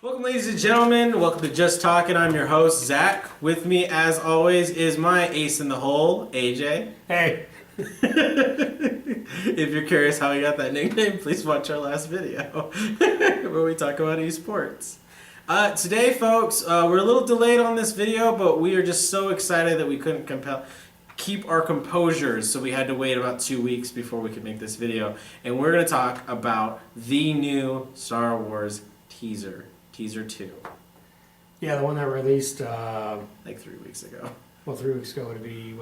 Welcome, ladies and gentlemen. Welcome to Just Talkin. I'm your host, Zach. With me, as always, is my ace in the hole, AJ. Hey. If you're curious how I got that nickname, please watch our last video where we talk about esports. Today, folks, we're a little delayed on this video, but we are just so excited that we couldn't keep our composure, so we had to wait about 2 weeks before we could make this video. And we're going to talk about the new Star Wars teaser 2. Yeah, the one that released Like 3 weeks ago. well, 3 weeks ago would be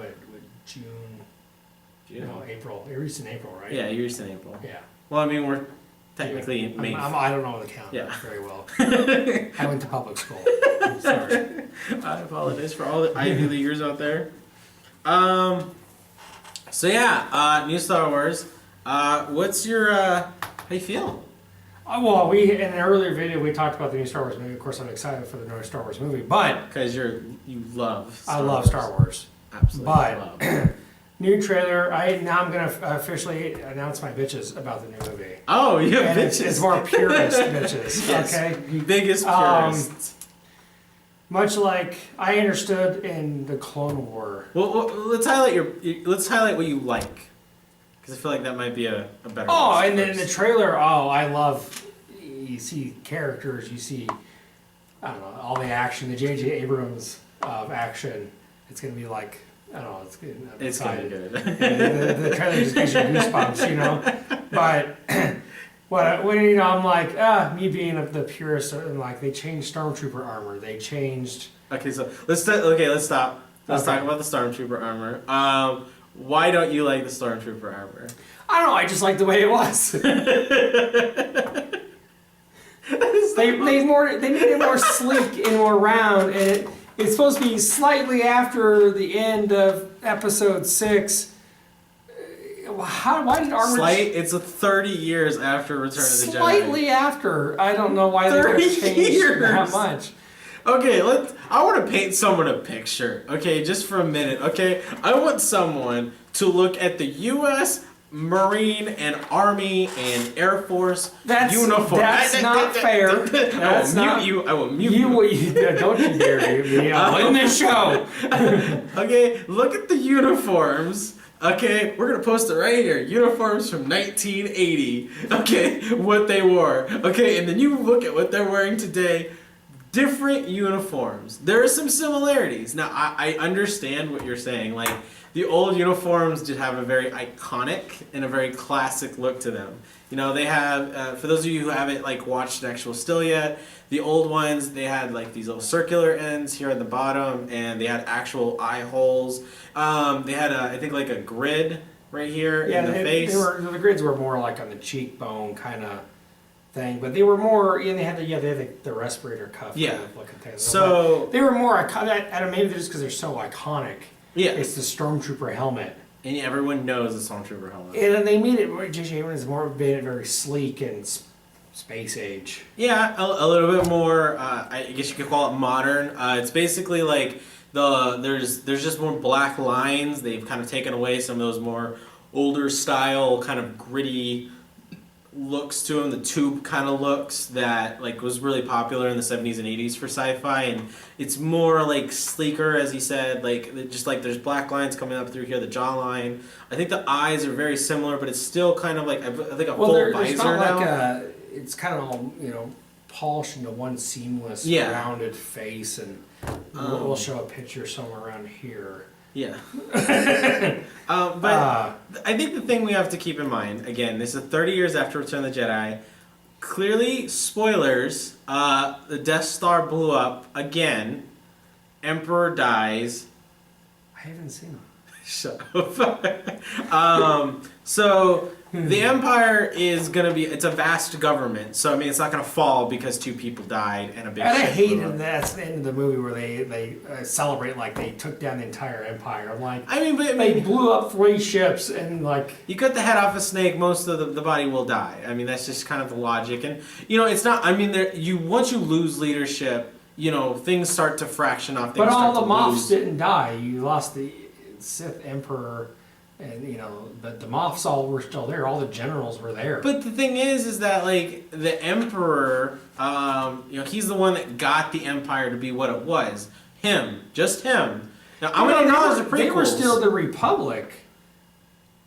June? No, April. It released in April, right? Yeah, you're in April. Yeah. Well, I mean, we're technically in May. I don't know the calendar Yeah. very well. I went to public school. I'm sorry. I apologize for all the Ivy Leaguers out there. So yeah, new Star Wars. What's your how you feel? Well, in an earlier video we talked about the new Star Wars movie. Of course, I'm excited for the new Star Wars movie, but Because you love. I love Star Wars. Absolutely. But love. new trailer. Now I'm gonna officially announce my bitches about the new movie. Oh, you have And bitches. it's more purist bitches. Yes, Okay. biggest purists. Much like I understood in the Clone War. Well, let's highlight what you like, because I feel like that might be a better. Oh, list and then in the first. trailer, I love. You see characters. You see, I don't know, all the action. The J.J. Abrams of action. It's gonna be like, I don't know. It's gonna be good. the trailer just gives you goosebumps, you know. But when I'm like, me being the purist, and like they changed Stormtrooper armor. They changed. Okay, so let's stop. Let's Okay. talk about the Stormtrooper armor. Why don't you like the Stormtrooper armor? I don't know. I just like the way it was. they made it more sleek and more round, and it's supposed to be slightly after the end of Episode 6. Why did armor? It's 30 years after Return of the Jedi. Slightly after. I don't know why they would 30 have changed years. that much. Okay, I want to paint someone a picture. Okay, just for a minute. Okay, I want someone to look at the U.S. Marine and Army and Air Force uniform. That's not fair. That's I will mute you. Don't you dare mute me. I'm in this show. Okay, look at the uniforms. Okay, we're gonna post it right here. Uniforms from 1980. Okay, what they wore. Okay, and then you look at what they're wearing today. Different uniforms. There are some similarities. Now, I understand what you're saying. Like, the old uniforms did have a very iconic and a very classic look to them. You know, they have, for those of you who haven't, like, watched an actual still yet, the old ones, they had, like, these little circular ends here at the bottom, and they had actual eye holes. They had, I think, like a grid right here in the face. The grids were more like on the cheekbone kind of thing, but they were more. And they had the respirator cuff. Yeah. Kind of looking thing. So but they were more iconic. I don't know, maybe just because they're so iconic. yeah, It's the Stormtrooper helmet, and everyone knows the Stormtrooper helmet. and then they made it. J.J. Abrams made it very sleek and space age. Yeah, a little bit more. I guess you could call it modern. It's basically like there's just more black lines. They've kind of taken away some of those more older style, kind of gritty looks to them. The tube kind of looks that like was really popular in the 70s and 80s for sci-fi, and it's more like sleeker, as he said. Like just like there's black lines coming up through here, the jawline. I think the eyes are very similar, but it's still kind of like I think a full visor now. It's kind of all, polished into one seamless, Yeah. rounded face, and we'll show a picture somewhere around here. Yeah. But I think the thing we have to keep in mind, again, this is 30 years after Return of the Jedi. Clearly, spoilers, the Death Star blew up again. Emperor dies. I haven't seen them. Shut up. So the Empire is going to be, it's a vast government. So, I mean, it's not going to fall because 2 people died and a big And I ship hated blew up. that's the end of the movie where they celebrate like they took down the entire empire. I'm like, I mean, but they blew up 3 ships and like. you cut the head off a snake, most of the body will die. I mean, that's just kind of the logic. And, it's not, I mean, once you lose leadership, things start to fraction off. But all the Moffs didn't die. You lost the Sith Emperor And, but the Moffs all were still there. All the generals were there. But the thing is that like the Emperor, he's the one that got the Empire to be what it was. Just him. Now I'm gonna acknowledge the prequels. They were still the Republic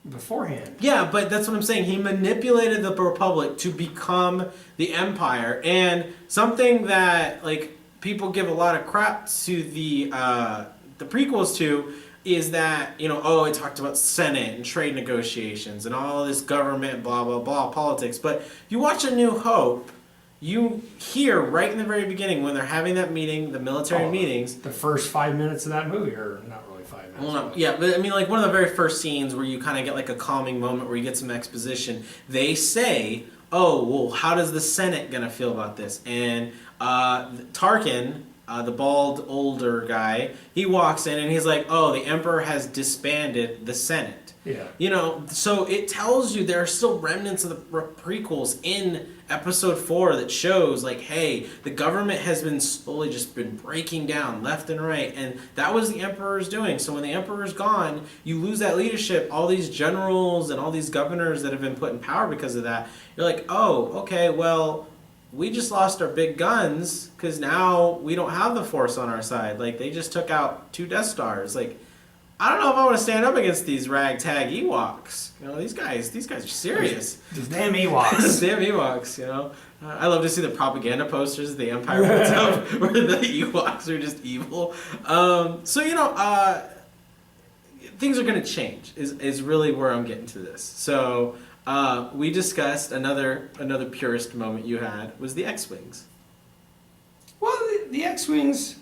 beforehand. Yeah, but that's what I'm saying. He manipulated the Republic to become the Empire, and something that like people give a lot of crap to the prequels to. Is that, it talked about Senate and trade negotiations and all this government, blah, blah, blah, politics. But if you watch A New Hope, you hear right in the very beginning when they're having that meeting, the military meetings. The first 5 minutes of that movie, or not really 5 minutes. Well, no, yeah, but I mean, like one of the very first scenes where you kind of get like a calming moment where you get some exposition, they say, oh, well, how does the Senate going to feel about this? And Tarkin... the bald older guy, he walks in and he's like, oh, the Emperor has disbanded the Senate. Yeah. So it tells you there are still remnants of the prequels in episode 4 that shows like, hey, the government has been slowly just been breaking down left and right, and that was the Emperor's doing. So when the Emperor's gone, you lose that leadership, all these generals and all these governors that have been put in power because of that. You're like, oh, okay, well, we just lost our big guns because now we don't have the Force on our side. Like, they just took out 2 Death Stars. Like, I don't know if I want to stand up against these ragtag Ewoks. These guys are serious. These damn Ewoks. These damn Ewoks, I love to see the propaganda posters the Empire puts up where the Ewoks are just evil. Things are going to change is really where I'm getting to this. So... we discussed another purist moment you had was the X-Wings. Well, the X-Wings.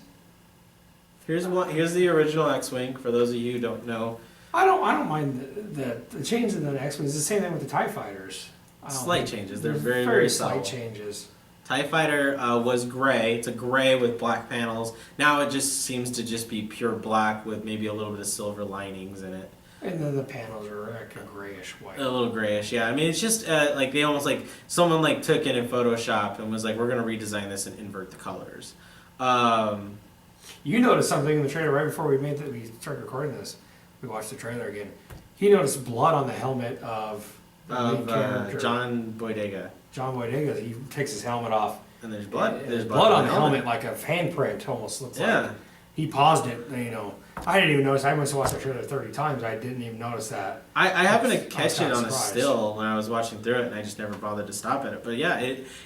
Here's the original X-Wing for those of you who don't know. I don't mind the change in the X-Wings. It's the same thing with the TIE fighters. Slight changes. They're very, very very slight subtle. changes. TIE Fighter was gray. It's a gray with black panels. Now it just seems to just be pure black with maybe a little bit of silver linings in it. And then the panels are like a grayish white. A little grayish, yeah. I mean, it's just like they almost like someone like took it in Photoshop and was like, we're going to redesign this and invert the colors. You noticed something in the trailer right before we started recording this. We watched the trailer again. He noticed blood on the helmet of the main character. John Boyega. John Boyega. He takes his helmet off. And there's blood. There's blood on the helmet, like a handprint almost looks like. He paused it, I didn't even notice. I must have watched the trailer 30 times. I didn't even notice that. I happened to catch it on a still when I was watching through it, and I just never bothered to stop at it. But yeah,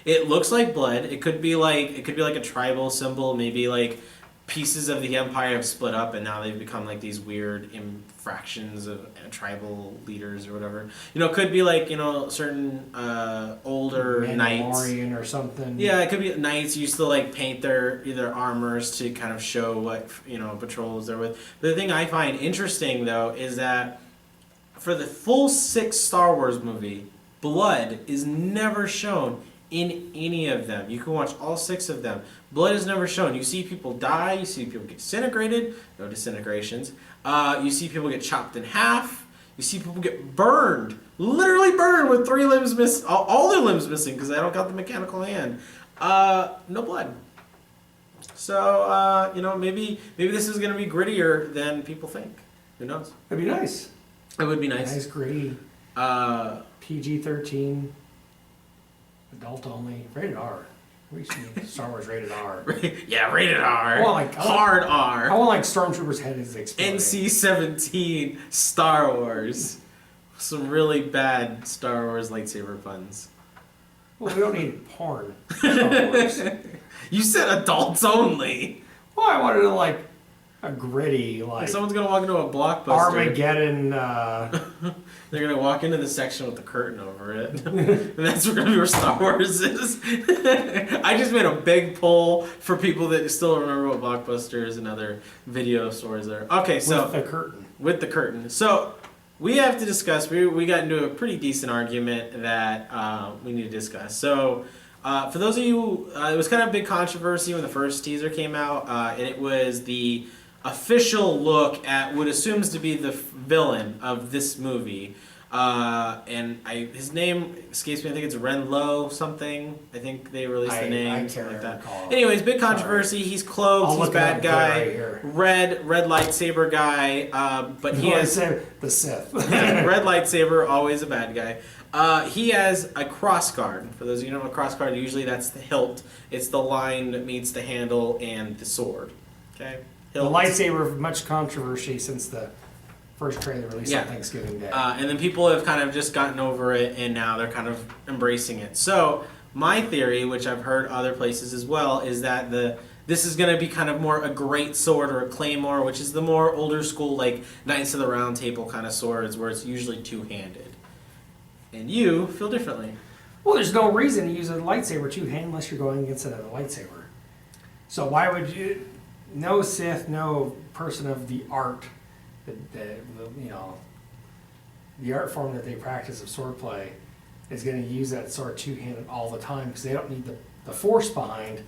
it looks like blood. It could be like a tribal symbol. Maybe like pieces of the Empire have split up, and now they've become like these weird fractions of tribal leaders or whatever. It could be like certain older knights. Mandalorian or something. Yeah, it could be knights used to like paint their armors to kind of show what patrols they're with. But the thing I find interesting though is that for the full 6 Star Wars movie, blood is never shown in any of them. You can watch all 6 of them. Blood is never shown. You see people die. You see people get disintegrated. No disintegrations. You see people get chopped in half. You see people get burned. Literally burned with 3 limbs missing. All their limbs missing because I don't got the mechanical hand. No blood. So, maybe this is going to be grittier than people think. Who knows? It'd be nice. It would be nice. Nice, gritty. PG-13. Adult only. Rated R. Star Wars rated R. Yeah, rated R. Hard R. I want like Stormtrooper's head is exploding. NC-17 Star Wars. Some really bad Star Wars lightsaber puns. Well, we don't need porn. Star Wars. You said adults only. Well, I wanted to like a gritty like. Someone's gonna walk into a Blockbuster. Armageddon. They're gonna walk into the section with the curtain over it, and that's gonna be where Star Wars is. I just made a big poll for people that still remember what Blockbusters and other video stores are. Okay, so with the curtain. With the curtain. So we have to discuss. We got into a pretty decent argument that we need to discuss. So. For those of you, it was kind of a big controversy when the first teaser came out, and it was the official look at what assumes to be the villain of this movie. And his name escapes me. I think it's Renlo something. I think they released the name. I can't something like that. recall. Anyways, big controversy. He's cloaked. He's bad guy. Red lightsaber guy. But he has the Sith. red lightsaber, always a bad guy. He has a crossguard. For those of you who know what a crossguard, usually that's the hilt. It's the line that meets the handle and the sword. Okay. The lightsaber, much controversy since the first trailer released on Thanksgiving Day. And then people have kind of just gotten over it, and now they're kind of embracing it. So my theory, which I've heard other places as well, is that this is going to be kind of more a great sword or a claymore, which is the more older school, like Knights of the Round Table kind of swords, where it's usually two-handed. And you feel differently. Well, there's no reason to use a lightsaber two-handed unless you're going against another lightsaber. So why would you? No Sith, no person of the art. The art form that they practice of swordplay is going to use that sword two-handed all the time because they don't need the force behind.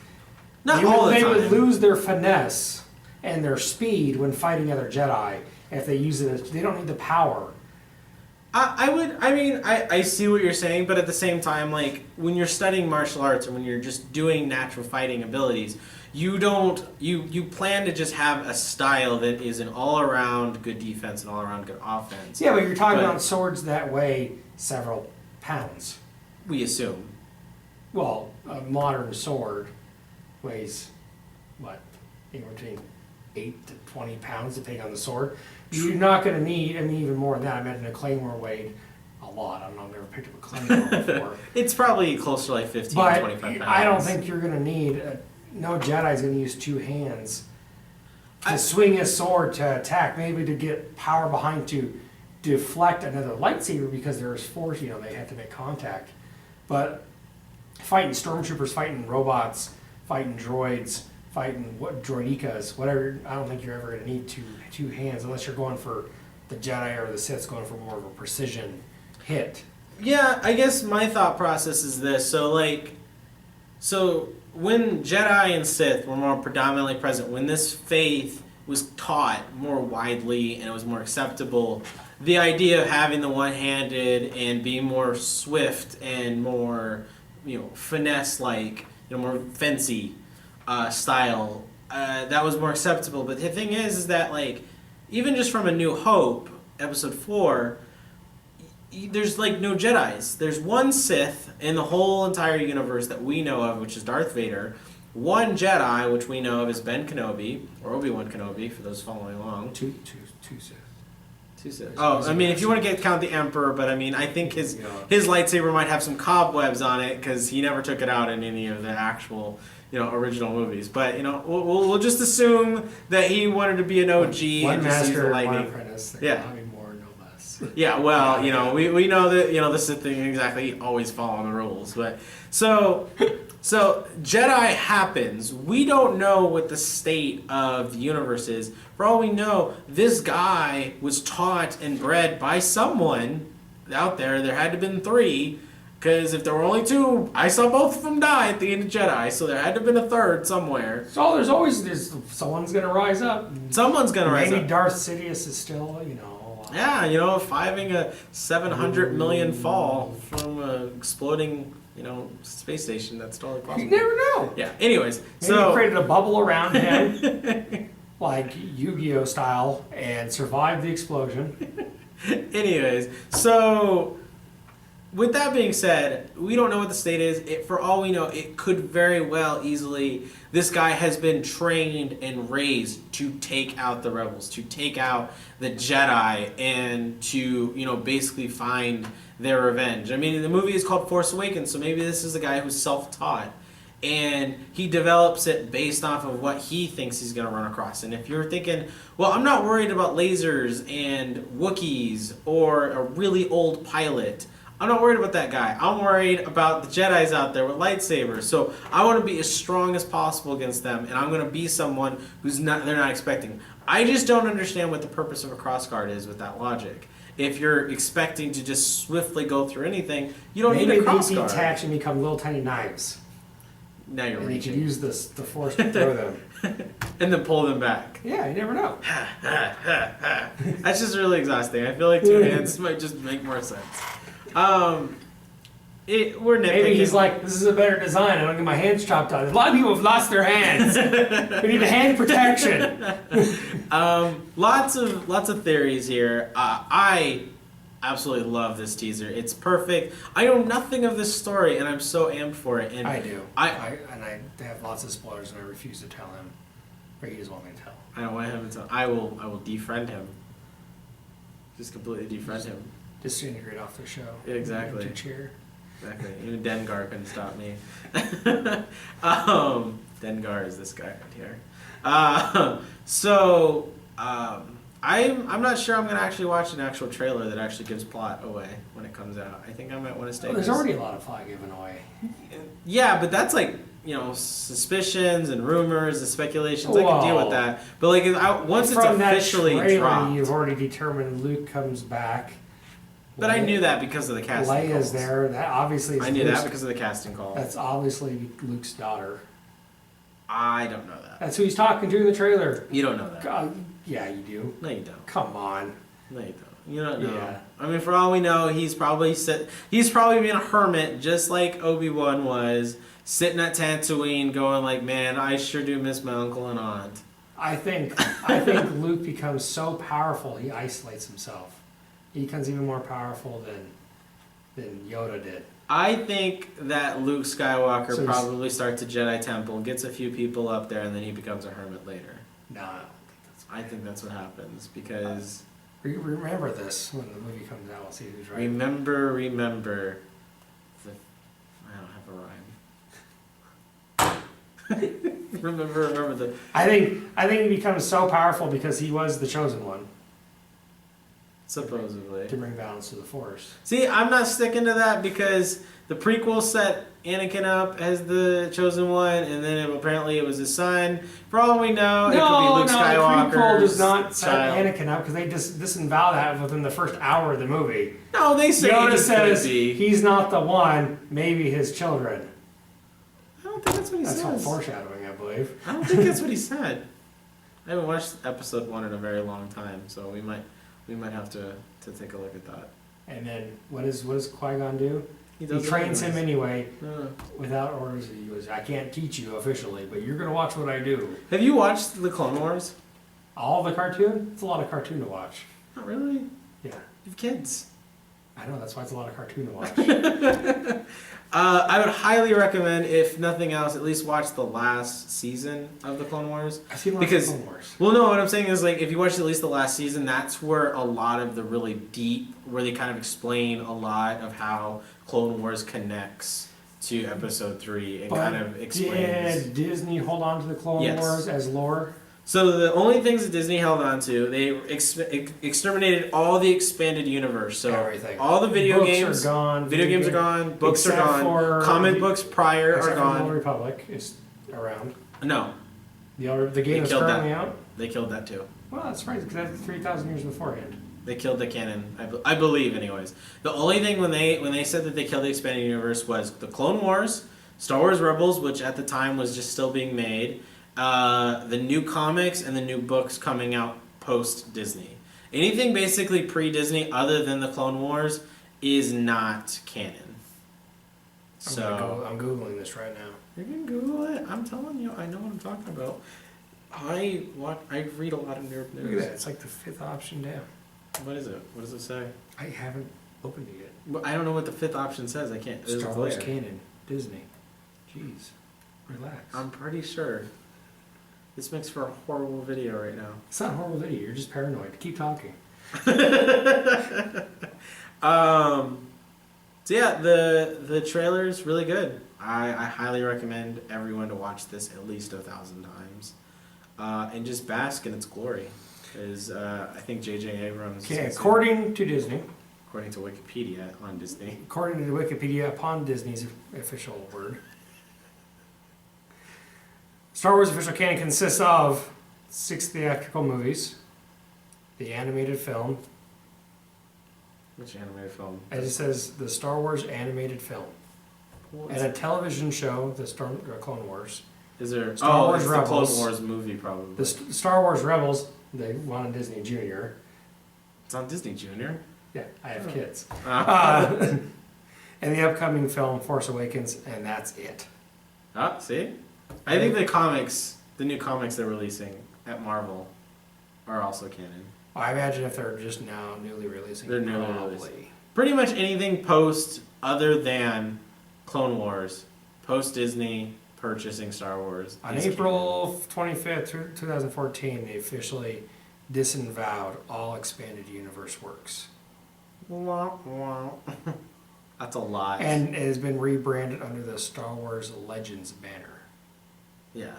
Not all the time. They would lose their finesse and their speed when fighting other Jedi if they use it. They don't need the power. I see what you're saying, but at the same time, like, when you're studying martial arts or when you're just doing natural fighting abilities, you plan to just have a style that is an all-around good defense and all-around good offense. Yeah, but you're talking about swords that weigh several pounds. We assume. Well, a modern sword weighs, what, anywhere between 8 to 20 pounds, depending on the sword. You're not going to need, even more than that. I imagine a claymore weighed a lot. I don't know, I've never picked up a claymore before. It's probably close to like 15, 25 pounds. I don't think you're going to need, no Jedi's going to use two hands to swing a sword to attack, maybe to get power behind to deflect another lightsaber because there's force, they have to make contact. But fighting stormtroopers, fighting robots, fighting droids, fighting droidicas, whatever, I don't think you're ever going to need two hands unless you're going for the Jedi or the Sith's going for more of a precision hit. Yeah, I guess my thought process is this. So when Jedi and Sith were more predominantly present, when this faith was taught more widely and it was more acceptable, the idea of having the one-handed and being more swift and more, finesse-like, more fancy style, that was more acceptable. But the thing is that, like, even just from A New Hope, Episode 4, there's, like, no Jedis. There's one Sith in the whole entire universe that we know of, which is Darth Vader. One Jedi, which we know of, is Ben Kenobi, or Obi-Wan Kenobi, for those following along. Two Sith. Two Sith. Oh, if you want to count the Emperor, but I think his lightsaber might have some cobwebs on it, because he never took it out in any of the actual original movies. But we'll just assume that he wanted to be an OG and just use the lightning. One apprentice. Yeah. More, no less. Yeah. Well, we know that the Sith thing exactly always following the rules. But so Jedi happens. We don't know what the state of the universe is. For all we know, this guy was taught and bred by someone out there. There had to have been 3. Because if there were only 2, I saw both of them die at the end of Jedi, so there had to have been a 3rd somewhere. So there's someone's going to rise up. Someone's going to rise up. Maybe Darth Sidious is still, Yeah, fiving a 700 million fall from an exploding, space station. That's totally possible. You never know. Yeah, anyways. Maybe he created a bubble around him, like Yu-Gi-Oh style, and survived the explosion. Anyways, so with that being said, we don't know what the state is. For all we know, it could very well easily, this guy has been trained and raised to take out the rebels, to take out the Jedi, and to, basically find their revenge. The movie is called Force Awakens, so maybe this is a guy who's self-taught. And he develops it based off of what he thinks he's going to run across. And if you're thinking, well, I'm not worried about lasers and Wookiees or a really old pilot, I'm not worried about that guy. I'm worried about the Jedis out there with lightsabers. So I want to be as strong as possible against them, and I'm going to be someone they're not expecting. I just don't understand what the purpose of a crossguard is with that logic. If you're expecting to just swiftly go through anything, you don't need a crossguard. Maybe they detach and become little tiny knives. Now you're reaching. And you can use the force to throw them. And then pull them back. Yeah, you never know. That's just really exhausting. I feel like two hands might just make more sense. We're nitpicking. Maybe he's like, this is a better design. I don't get my hands chopped off. A lot of people have lost their hands. We need a hand protection. Lots of theories here. I absolutely love this teaser. It's perfect. I know nothing of this story, and I'm so amped for it. And I do. I have lots of spoilers, and I refuse to tell him. Or he doesn't want me to tell. I don't want him to. I will defriend him. Just completely defriend him. Disintegrate off the show. Exactly. To cheer. Exactly. Even Dengar couldn't stop me. Dengar is this guy right here. I'm not sure I'm gonna actually watch an actual trailer that actually gives plot away when it comes out. I think I might want to stay. Oh, there's already a lot of plot given away. Yeah, but that's like, suspicions and rumors and speculations. I can deal with that. But like once it's officially dropped, you've already determined Luke comes back. But I knew that because of the casting. Leia's calls. there. That obviously is I knew Luke's, that because of the casting call. That's obviously Luke's daughter. I don't know that. That's who he's talking to in the trailer. You don't know that. God, yeah, you do. No, you don't. Come on. No, you don't. You don't know. Yeah. I mean, for all we know, he's probably being a hermit, just like Obi-Wan was, sitting at Tatooine, going like, "Man, I sure do miss my uncle and aunt." I think Luke becomes so powerful he isolates himself. He becomes even more powerful than Yoda did. I think that Luke Skywalker probably starts a Jedi Temple, gets a few people up there, and then he becomes a hermit later. No, I don't think that's. I think that's what happens because. Remember this when the movie comes out. We'll see who's right. Remember. I don't have a rhyme. remember the. I think he becomes so powerful because he was the chosen one. Supposedly. To bring balance to the Force. See, I'm not sticking to that because the prequel set Anakin up as the chosen one, and then apparently it was his son. For all we know, it could be Luke Skywalker. The prequel does not set Anakin up because they disavow that within the first hour of the movie. No, they say Yoda says he's not the one, maybe his children. I don't think that's what he says. That's all foreshadowing, I believe. I don't think that's what he said. I haven't watched episode 1 in a very long time, so we might have to take a look at that. And then what does Qui-Gon do? He trains him anyway without orders. He goes, I can't teach you officially, but you're going to watch what I do. Have you watched the Clone Wars? All the cartoon? It's a lot of cartoon to watch. Not really. Yeah. You have kids. I know, that's why it's a lot of cartoon to watch. I would highly recommend, if nothing else, at least watch the last season of the Clone Wars. I've seen lots of Clone Wars. Well, no, what I'm saying is, like, if you watch at least the last season, that's where a lot of the really deep, where they kind of explain a lot of how Clone Wars connects to Episode 3 and kind of explains. Did Disney hold on to the Clone Wars as lore? So the only things that Disney held on to, they exterminated all the expanded universe. So everything. All the video books games are gone. Video games are gone. Books are gone. Comic books prior are gone. The Old Republic is around. No. The game is currently out? They killed that too. Well, that's crazy because that's 3,000 years beforehand. They killed the canon, I believe, anyways. The only thing when they said that they killed the expanded universe was the Clone Wars, Star Wars Rebels, which at the time was just still being made, the new comics and the new books coming out post Disney. Anything basically pre-Disney other than the Clone Wars is not canon. So I'm Googling this right now. You can Google it. I'm telling you, I know what I'm talking about. I read a lot of nerd news. Look at that. It's like the 5th option down. What is it? What does it say? I haven't opened it yet. Well, I don't know what the 5th option says. I can't. Star Wars canon. Disney. Jeez. Relax. I'm pretty sure. This makes for a horrible video right now. It's not a horrible video. You're just paranoid. Keep talking. So yeah, the trailer is really good. I highly recommend everyone to watch this at least 1,000 times, and just bask in its glory. Because I think J.J. Abrams. Okay, according to Disney. According to Wikipedia on Disney. According to Wikipedia, upon Disney's official word. Star Wars official canon consists of 6 theatrical movies, the animated film. Which animated film? As it says, the Star Wars animated film. And a television show, the Clone Wars. Is there? Star Wars it's Rebels. the Clone Wars movie, probably. The Star Wars Rebels, they wanted Disney Junior. It's on Disney Junior. Yeah, I have kids. Ah, And the upcoming film, Force Awakens, and that's it. See? I think the new comics they're releasing at Marvel are also canon. I imagine if they're just now newly releasing. They're newly probably. releasing. Pretty much anything post other than Clone Wars, post Disney purchasing Star Wars. On April 25th, 2014, they officially disavowed all expanded universe works. Wah, wah. That's a lie. And it has been rebranded under the Star Wars Legends banner. Yeah.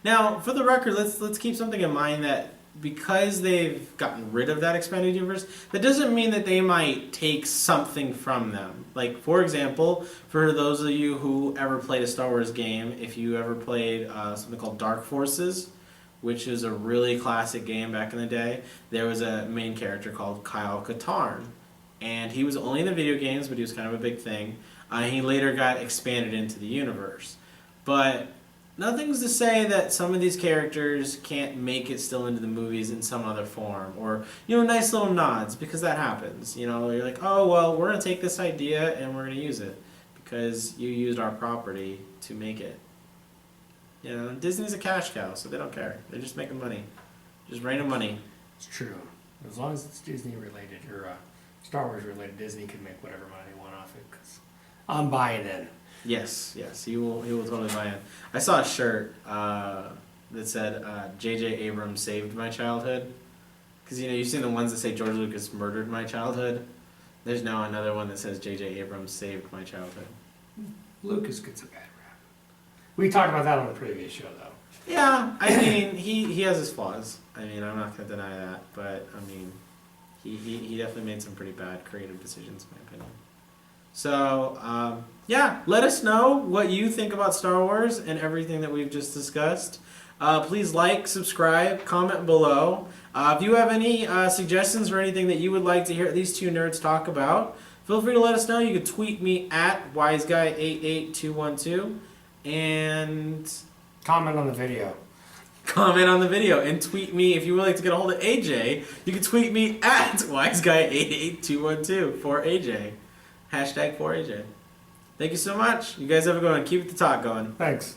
Now, for the record, let's keep something in mind that because they've gotten rid of that expanded universe, that doesn't mean that they might take something from them. Like, for example, for those of you who ever played a Star Wars game, if you ever played something called Dark Forces, which is a really classic game back in the day, there was a main character called Kyle Katarn. And he was only in the video games, but he was kind of a big thing. He later got expanded into the universe. But nothing's to say that some of these characters can't make it still into the movies in some other form. Or, nice little nods, because that happens. You're like, oh, well, we're going to take this idea and we're going to use it. Because you used our property to make it. Disney's a cash cow, so they don't care. They're just making money. Just raining money. It's true. As long as it's Disney related, or Star Wars related, Disney can make whatever money they want off it. Cause I'm buying in. Yes, he will totally buy in. I saw a shirt that said J.J. Abrams saved my childhood. Because, you've seen the ones that say George Lucas murdered my childhood. There's now another one that says J.J. Abrams saved my childhood. Lucas gets a bad rap. We talked about that on the previous show, though. Yeah, I mean, he has his flaws. I'm not going to deny that. But, he definitely made some pretty bad creative decisions, in my opinion. So, let us know what you think about Star Wars and everything that we've just discussed. Please like, subscribe, comment below. If you have any suggestions or anything that you would like to hear these two nerds talk about, feel free to let us know. You can tweet me at wiseguy88212 and comment on the video. Comment on the video and tweet me if you would like to get a hold of AJ. You can tweet me at wiseguy88212 for AJ. #4AJ. Thank you so much. You guys have a good one. Keep the talk going. Thanks.